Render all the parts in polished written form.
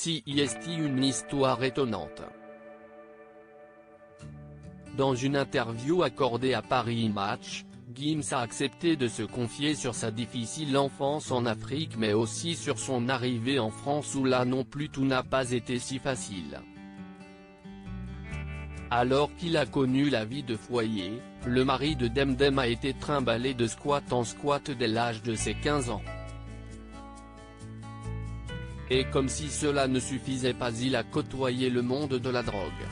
CIST une histoire étonnante. Dans une interview accordée à Paris Match, Gims a accepté de se confier sur sa difficile enfance en Afrique mais aussi sur son arrivée en France où là non plus tout n'a pas été si facile. Alors qu'il a connu la vie de foyer, le mari de Demdem a été trimballé de squat en squat dès l'âge de ses 15 ans. Et comme si cela ne suffisait pas, il a côtoyé le monde de la drogue.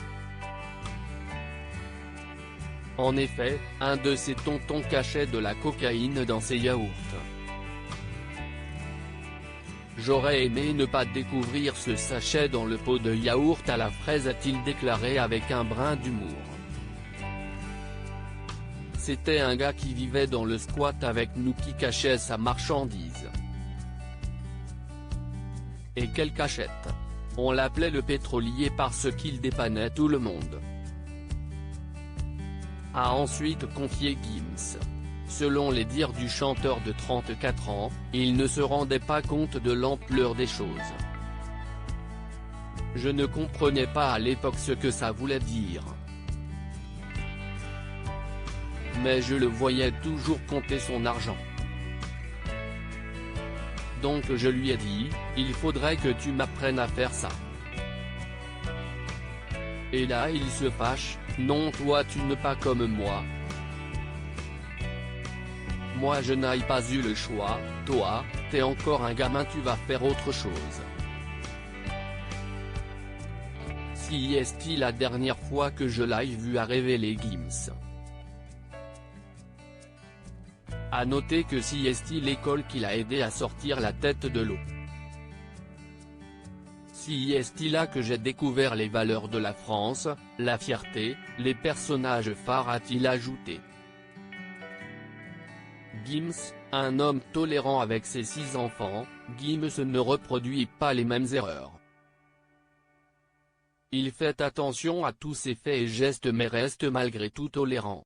En effet, un de ses tontons cachait de la cocaïne dans ses yaourts. J'aurais aimé ne pas découvrir ce sachet dans le pot de yaourt à la fraise, a-t-il déclaré avec un brin d'humour. C'était un gars qui vivait dans le squat avec nous qui cachait sa marchandise. Et quelle cachette! On l'appelait le pétrolier parce qu'il dépannait tout le monde. A ensuite confié Gims. Selon les dires du chanteur de 34 ans, il ne se rendait pas compte de l'ampleur des choses. Je ne comprenais pas à l'époque ce que ça voulait dire. Mais je le voyais toujours compter son argent. Donc je lui ai dit, il faudrait que tu m'apprennes à faire ça. Et là il se fâche, non toi tu n'es pas comme moi. Moi je n'ai pas eu le choix, toi, t'es encore un gamin, tu vas faire autre chose. CIST la dernière fois que je l'ai vu a révélé Gims. A noter que CIST l'école qui l'a aidé à sortir la tête de l'eau. CIST là que j'ai découvert les valeurs de la France, la fierté, les personnages phares, a-t-il ajouté. Gims, un homme tolérant avec ses 6 enfants, Gims ne reproduit pas les mêmes erreurs. Il fait attention à tous ses faits et gestes mais reste malgré tout tolérant.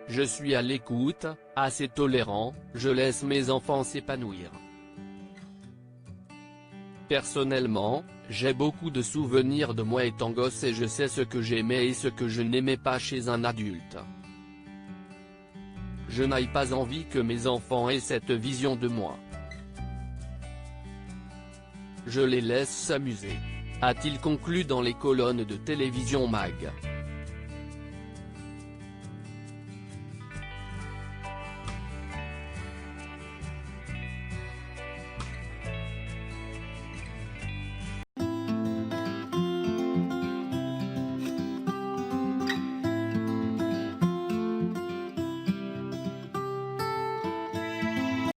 Je suis à l'écoute, assez tolérant, je laisse mes enfants s'épanouir. Personnellement, j'ai beaucoup de souvenirs de moi étant gosse et je sais ce que j'aimais et ce que je n'aimais pas chez un adulte. Je n'ai pas envie que mes enfants aient cette vision de moi. Je les laisse s'amuser, a-t-il conclu dans les colonnes de Télévision Mag.